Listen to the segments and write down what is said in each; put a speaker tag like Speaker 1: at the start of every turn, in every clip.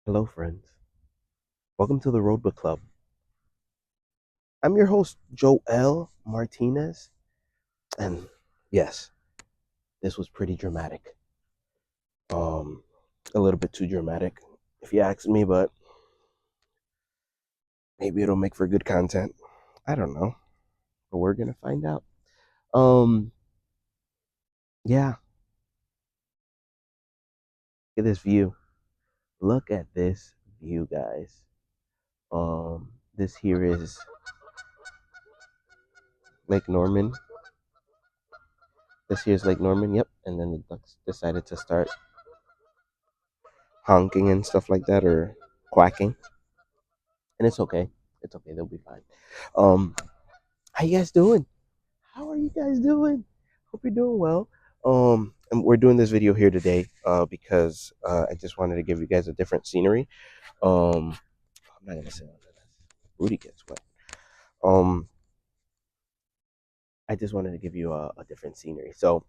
Speaker 1: Hello, friends. Welcome to the Road Book Club. I'm your host, Joel Martinez. And yes, this was pretty dramatic. Um, a little bit too dramatic, if you ask me, but maybe it'll make for good content. I don't know, but we're gonna find out. Um, yeah, look at this view. Look at this view, guys. This here is Lake Norman. This here's Lake Norman, yep. And then the ducks decided to start honking and stuff like that, or quacking. And it's okay. It's okay. They'll be fine. Um, how you guys doing? How are you guys doing? Hope you're doing well. And we're doing this video here today because I just wanted to give you guys a different scenery. I'm not gonna say all of this. Booty gets wet. Um, I just wanted to give you a different scenery. So,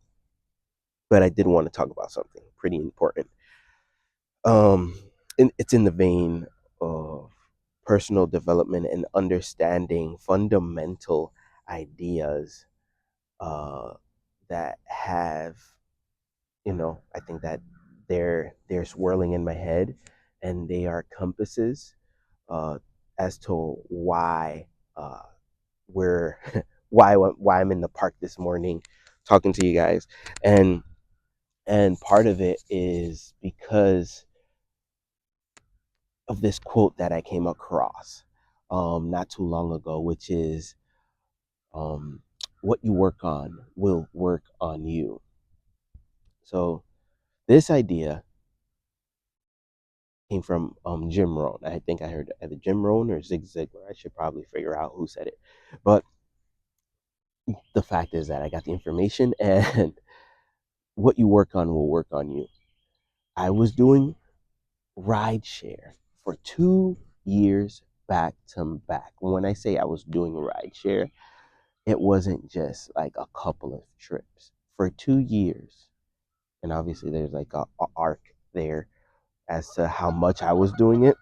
Speaker 1: but I did want to talk about something pretty important. Um, and it's in the vein of personal development and understanding fundamental ideas uh, that have, I think that they're swirling in my head, and they are compasses uh, as to why we're why I'm in the park this morning talking to you guys, and part of it is because of this quote that I came across not too long ago, which is um, what you work on will work on you. So this idea came from Jim Rohn. I think I heard either Jim Rohn or Zig Ziglar. I should probably figure out who said it. But the fact is that I got the information, and what you work on will work on you. I was doing rideshare for 2 years back to back. When I say I was doing rideshare, it wasn't just like a couple of trips. For 2 years, and obviously there's like a arc there as to how much I was doing it.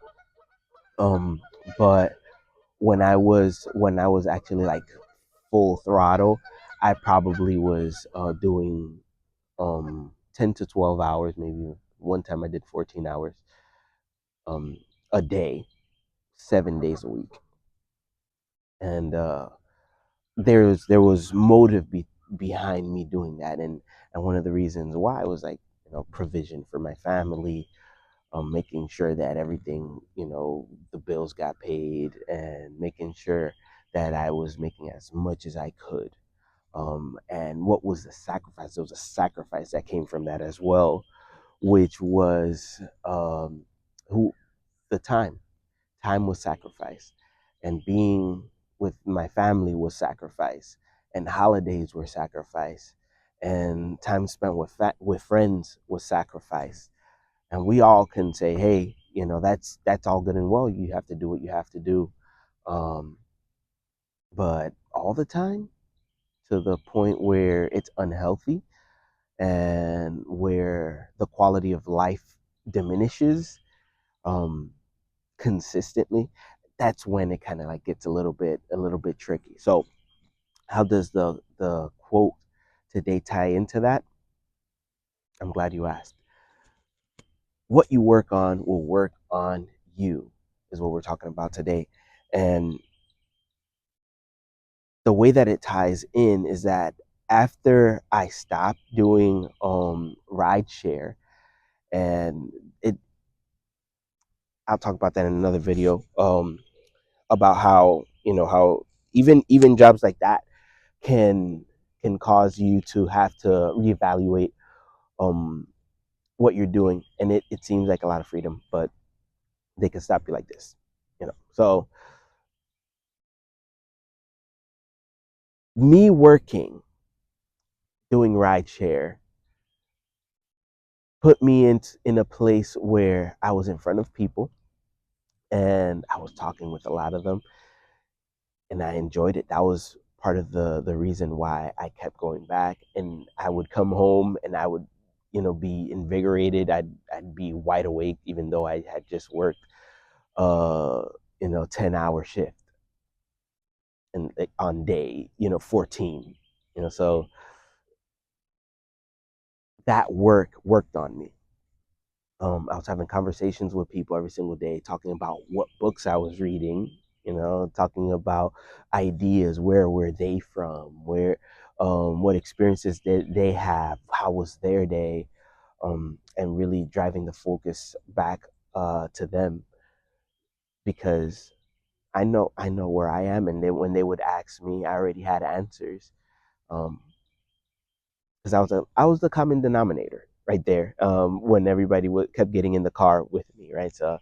Speaker 1: Um, but when I was actually like full throttle, I probably was doing 10 to 12 hours, maybe one time I did 14 hours um a day, 7 days a week. And there was motive behind me doing that, and one of the reasons why was like, provision for my family, making sure that everything, the bills got paid, and making sure that I was making as much as I could. And what was the sacrifice? There was a sacrifice that came from that as well, which was who the time. Time was sacrifice, and being with my family was sacrifice, and holidays were sacrifice, and time spent with friends was sacrifice. And we all can say, hey, that's all good and well. You have to do what you have to do, um, but all the time, to the point where it's unhealthy and where the quality of life diminishes um, consistently, that's when it kind of like gets a little bit tricky. So how does the quote today tie into that? I'm glad you asked. What you work on will work on you, is what we're talking about today. And the way that it ties in is that after I stopped doing ride share, and it I'll talk about that in another video, about how even jobs like that can cause you to have to reevaluate um what you're doing, and it seems like a lot of freedom, but they can stop you like this. So me working, doing rideshare, put me in a place where I was in front of people, and I was talking with a lot of them, and I enjoyed it. That was part of the reason why I kept going back. And I would come home, and I would be invigorated. I'd be wide awake even though I had just worked 10-hour shift and on day 14. So that worked on me. I was having conversations with people every single day, talking about what books I was reading, talking about ideas, where were they from, what experiences did they have, how was their day, and really driving the focus back to them, because I know where I am, and then when they would ask me, I already had answers. Um, because I was the common denominator right there. When everybody kept getting in the car with me, right? So,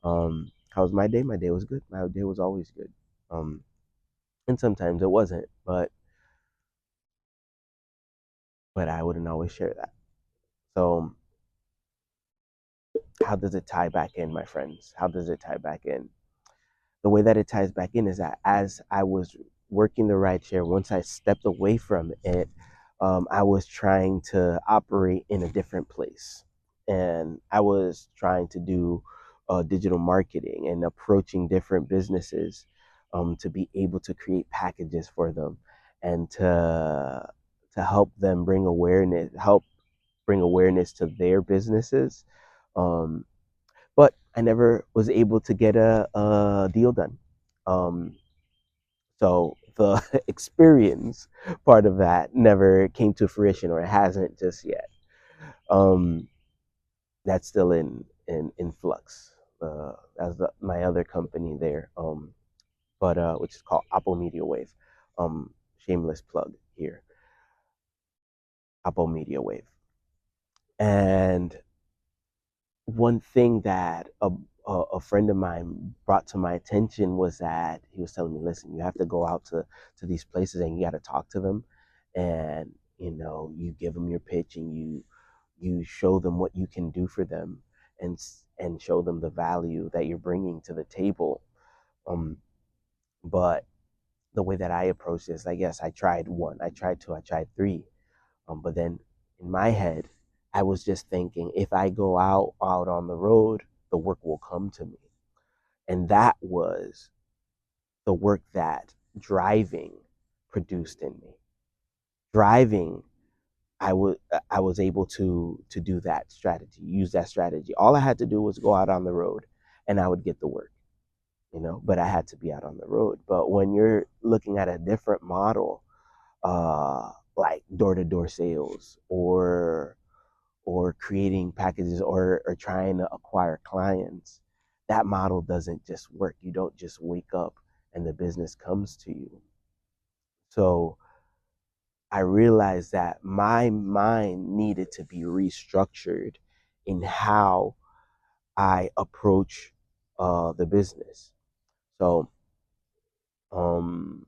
Speaker 1: how was my day? My day was good. My day was always good. Um, and sometimes it wasn't, but I wouldn't always share that. So, how does it tie back in, my friends? How does it tie back in? The way that it ties back in is that as I was working the rideshare, once I stepped away from it, I was trying to operate in a different place. And I was trying to do digital marketing and approaching different businesses, to be able to create packages for them and to help bring awareness to their businesses. Um, but I never was able to get a deal done. Um, so the experience part of that never came to fruition, or it hasn't just yet. Um, that's still in flux. As my other company there, but which is called Apple Media Wave. Shameless plug here, Apple Media Wave. And one thing that a friend of mine brought to my attention was that he was telling me, listen, you have to go out to these places and you got to talk to them, and you give them your pitch, and you show them what you can do for them, and show them the value that you're bringing to the table. But the way that I approach this, I guess I tried one, I tried two, I tried three. But then in my head, I was just thinking, if I go out on the road, the work will come to me. And that was the work that driving produced in me. Driving, I was able to do that strategy, use that strategy. All I had to do was go out on the road and I would get the work, but I had to be out on the road. But when you're looking at a different model, like door-to-door sales, or creating packages, or trying to acquire clients, that model doesn't just work. You don't just wake up and the business comes to you. So I realized that my mind needed to be restructured in how I approach the business. So um,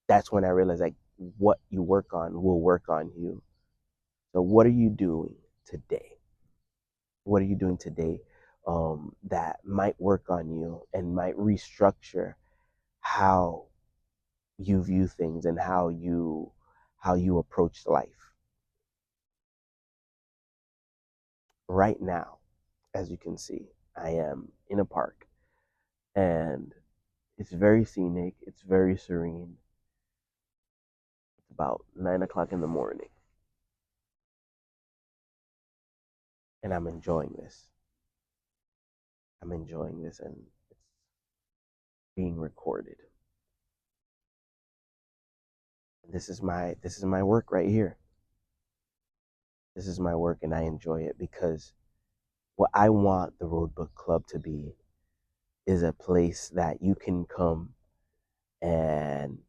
Speaker 1: that's when I realized, like, what you work on will work on you. So what are you doing today? What are you doing today, that might work on you and might restructure how you view things and how you approach life? Right now, as you can see, I am in a park, and it's very scenic, it's very serene. It's about 9 o'clock in the morning, and I'm enjoying this, and it's being recorded. This is my work right here. This is my work, and I enjoy it, because what I want the Road Book Club to be is a place that you can come and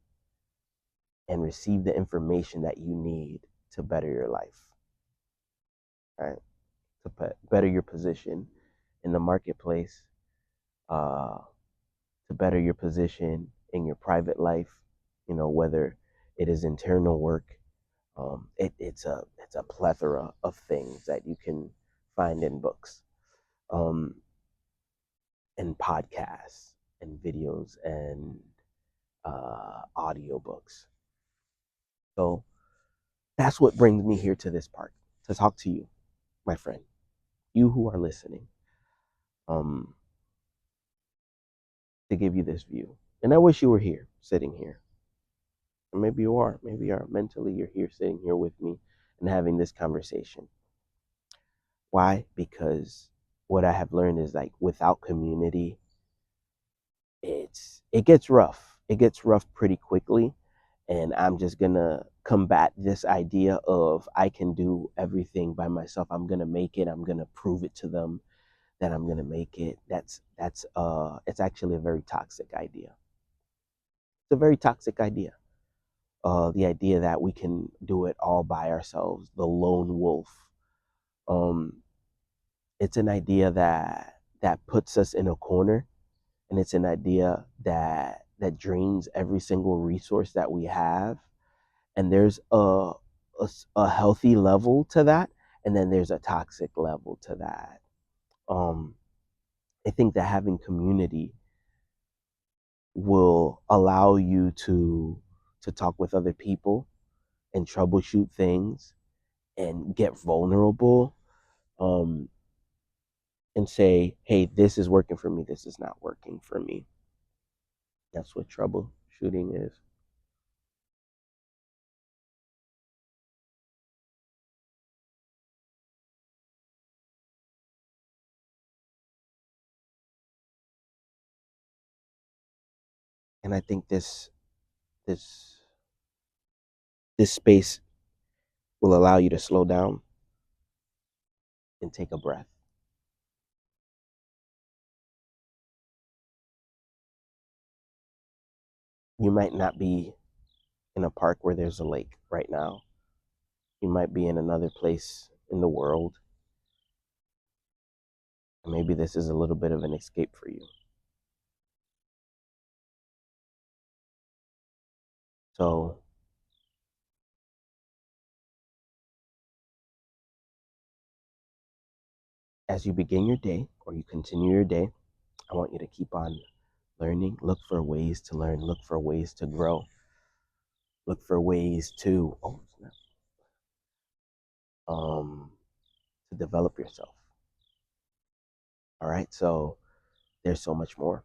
Speaker 1: receive the information that you need to better your life, right? To better your position in the marketplace, uh, to better your position in your private life. Whether it is internal work, it's a plethora of things that you can find in books, um, and podcasts and videos and audiobooks. So that's what brings me here to this park. to talk to you, my friend, you who are listening, um, to give you this view. And I wish you were here, sitting here. Or maybe you are. Maybe you are mentally. You're here, sitting here with me, and having this conversation. Why? Because what I have learned is like without community, it gets rough. It gets rough pretty quickly, and I'm just gonna combat this idea of I can do everything by myself. I'm gonna make it. I'm gonna prove it to them that I'm gonna make it. That's it's actually a very toxic idea. It's a very toxic idea. The idea that we can do it all by ourselves, the lone wolf. Um, it's an idea that puts us in a corner, and it's an idea that drains every single resource that we have. And there's a healthy level to that, and then there's a toxic level to that. Um, I think that having community will allow you to talk with other people and troubleshoot things and get vulnerable, um, and say, hey, this is working for me, this is not working for me. That's what troubleshooting is. And I think this this space will allow you to slow down and take a breath. You might not be in a park where there's a lake right now. You might be in another place in the world. And maybe this is a little bit of an escape for you. So, as you begin your day or you continue your day, I want you to keep on learning. Look for ways to learn. Look for ways to grow. Look for ways um, to develop yourself. All right. So there's so much more.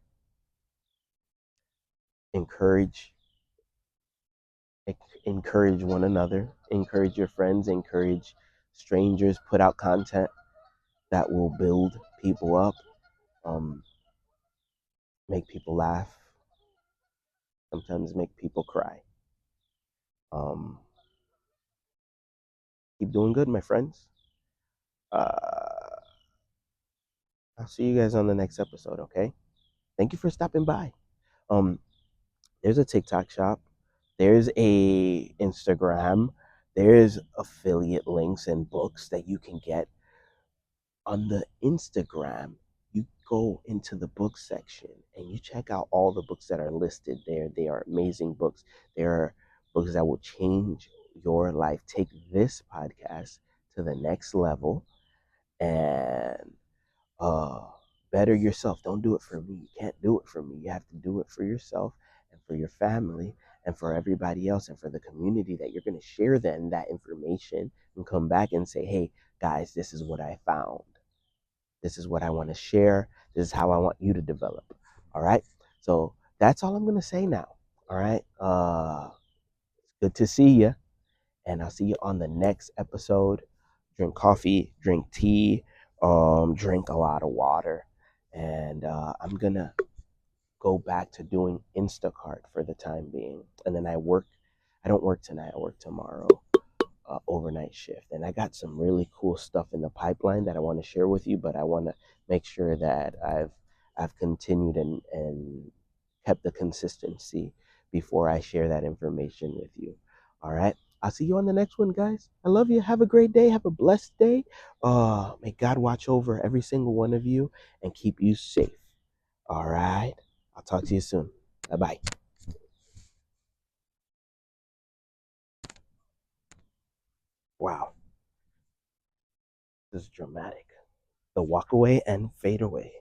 Speaker 1: Encourage, encourage one another. Encourage your friends. Encourage strangers. Put out content that will build people up. Um, make people laugh. Sometimes make people cry. Um, keep doing good, my friends. Uh, I'll see you guys on the next episode. Okay. Thank you for stopping by. Um, there's a TikTok shop. There's a Instagram. There's affiliate links and books that you can get on the Instagram. You go into the book section and you check out all the books that are listed there. They are amazing books. There are books that will change your life. Take this podcast to the next level and uh better yourself. Don't do it for me. You can't do it for me. You have to do it for yourself and for your family and for everybody else and for the community that you're going to share then that information and come back and say, hey guys, this is what I found. This is what I want to share. This is how I want you to develop. All right. So that's all I'm going to say now. All right. Good to see you. And I'll see you on the next episode. Drink coffee, drink tea, drink a lot of water. And I'm going to go back to doing Instacart for the time being. And then I don't work tonight, I work tomorrow, overnight shift. And I got some really cool stuff in the pipeline that I want to share with you, but I want to make sure that I've continued and kept the consistency before I share that information with you. All right. I'll see you on the next one, guys. I love you. Have a great day. Have a blessed day. May God watch over every single one of you and keep you safe. All right. I'll talk to you soon. Bye bye. Wow. This is dramatic. The walk away and fade away.